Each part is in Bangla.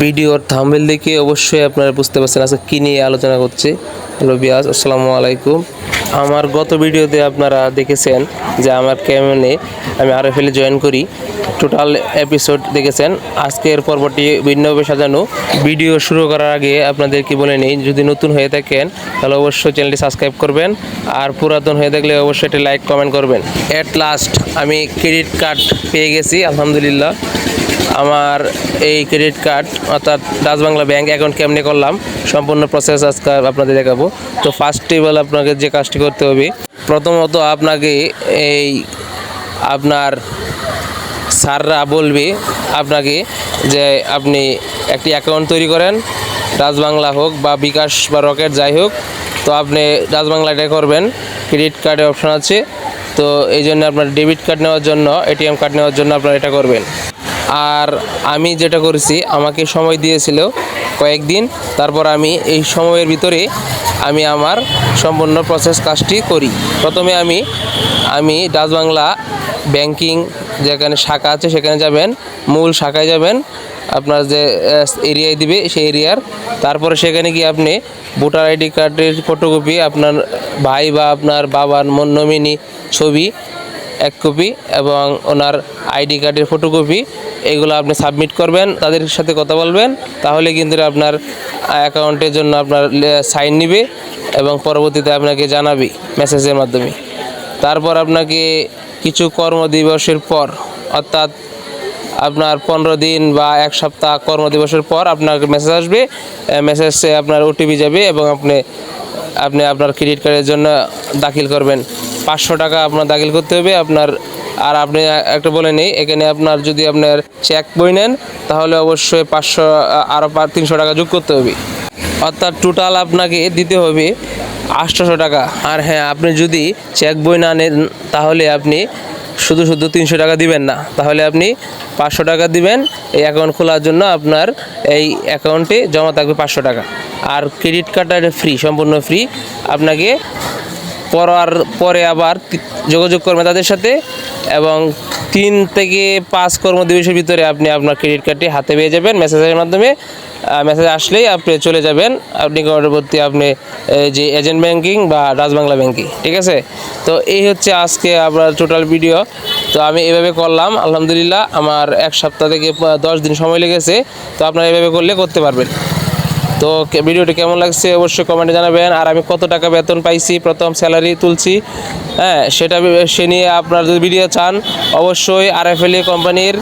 ভিডিওর থাম্বনেল দেখে অবশ্যই আপনারা বুঝতে পারছেন আজকে কী নিয়ে আলোচনা করছি। হ্যালো বিয়াস, আসসালামু আলাইকুম। আমার গত ভিডিওতে আপনারা দেখেছেন যে আমার কেমনে আমি আরএফএলে জয়েন করি, টোটাল এপিসোড দেখেছেন। আজকের পর্বটি ভিন্নভাবে সাজানো। ভিডিও শুরু করার আগে আপনাদেরকে বলে নিই, যদি নতুন হয়ে থাকেন তাহলে অবশ্যই চ্যানেলটি সাবস্ক্রাইব করবেন, আর পুরাতন হয়ে থাকলে অবশ্যই একটি লাইক কমেন্ট করবেন। অ্যাট লাস্ট আমি ক্রেডিট কার্ড পেয়ে গেছি, আলহামদুলিল্লাহ। আমার এই ক্রেডিট কার্ড অর্থাৎ ডাচ বাংলা ব্যাংক অ্যাকাউন্ট কেমনে করলাম সম্পূর্ণ প্রসেস আজকে আপনাদের দেখাবো। তো ফার্স্টে বলে আপনাকে যে কাজটি করতে হবে, প্রথমত আপনাকে এই আপনার স্যাররা বলবে আপনাকে যে আপনি একটি অ্যাকাউন্ট তৈরি করেন, ডাচ বাংলা হোক বা বিকাশ বা রকেট যাই হোক। তো আপনি ডাচ বাংলাটা করবেন, ক্রেডিট কার্ডের অপশান আছে। তো এই জন্য আপনার ডেবিট কার্ড নেওয়ার জন্য, এটিএম কার্ড নেওয়ার জন্য আপনারা এটা করবেন। আর আমি যেটা করেছি, আমাকে সময় দিয়েছিল কয়েকদিন, তারপর আমি এই সময়ের ভিতরে আমি আমার সম্পূর্ণ প্রসেস কাজটি করি। প্রথমে আমি ডাচ বাংলা ব্যাংকিং যেখানে শাখা আছে সেখানে যাবেন, মূল শাখায় যাবেন, আপনার যে এরিয়ায় দিবে সেই এরিয়ার। তারপরে সেখানে গিয়ে আপনি ভোটার আইডি কার্ডের ফটোকপি, আপনার ভাই বা আপনার বাবার নমিনি ছবি 1 কপি এবং ওনার আইডি কার্ডের ফটোকপি, এগুলো আপনি সাবমিট করবেন, তাদের সাথে কথা বলবেন, তাহলে কিন্তু আপনার অ্যাকাউন্টের জন্য আপনার সাইন নিবে এবং পরবর্তীতে আপনাকে জানাবে মেসেজের মাধ্যমে। তারপর আপনাকে কিছু কর্মদিবসের পর, অর্থাৎ আপনার 15 দিন বা 1 সপ্তাহ কর্মদিবসের পর আপনার মেসেজ আসবে। মেসেজে আপনার ওটিপি যাবে এবং আপনি আপনার ক্রেডিট কার্ডের জন্য দাখিল করবেন। 500 টাকা আপনার দাখিল করতে হবে আপনার। আর আপনি একটা বলে নেই, এখানে আপনার যদি আপনার চেক বই নেন তাহলে অবশ্যই 500 আরও 300 টাকা যোগ করতে হবে, অর্থাৎ টোটাল আপনাকে দিতে হবে 800 টাকা। আর হ্যাঁ, আপনি যদি চেক বই না নেন তাহলে আপনি শুধু 300 টাকা দিবেন না, তাহলে আপনি 500 টাকা দিবেন এই অ্যাকাউন্ট খোলার জন্য। আপনার এই অ্যাকাউন্টে জমা থাকবে 500 টাকা। আর ক্রেডিট কার্ডটা ফ্রি, সম্পূর্ণ ফ্রি। আপনাকে পরে আবার যোগাযোগ করবেন তাদের সাথে, এবং 3 থেকে 5 কর্মদিবসের ভিতরে আপনি আপনার ক্রেডিট কার্ডটি হাতে পেয়ে যাবেন মেসেজের মাধ্যমে। মেসেজ আসলেই আপনি চলে যাবেন আপনি পরবর্তী আপনি যে এজেন্ট ব্যাংকিং বা ডাচ বাংলা ব্যাংকিং, ঠিক আছে। তো এই হচ্ছে আজকে আপনার টোটাল ভিডিও। তো আমি এভাবে করলাম, আলহামদুলিল্লাহ। আমার 1 সপ্তাহ থেকে 10 দিন সময় লেগেছে। তো আপনারা এভাবে করতে পারবেন। তো ভিডিওটি কেমন লাগছে অবশ্যই কমেন্টে জানাবেন। আর আমি কত টাকা বেতন পাইছি, প্রথম স্যালারি তুলছি, হ্যাঁ, সে নিয়ে আপনারা যদি ভিডিও চান অবশ্যই আরএফএল কোম্পানির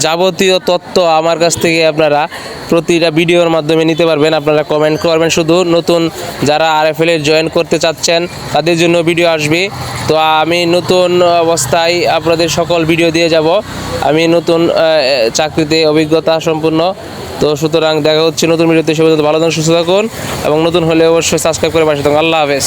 যাবতীয় তথ্য আমার কাছ থেকে আপনারা প্রতিটা ভিডিওর মাধ্যমে নিতে পারবেন। আপনারা কমেন্ট করবেন শুধু। নতুন যারা আরএফএলে জয়েন করতে চাচ্ছেন তাদের জন্য ভিডিও আসবে। তো আমি নতুন অবস্থায় আপনাদের সকল ভিডিও দিয়ে যাব। আমি নতুন চাকরিতে অভিজ্ঞতা সম্পূর্ণ। তো সুতরাং দেখা হচ্ছে নতুন ভিডিওতে। সে পর্যন্ত ভালো থাকুন, সুস্থ থাকুন, এবং নতুন হলে অবশ্যই সাবস্ক্রাইব করে পাশে থাকুন। আল্লাহ হাফেজ।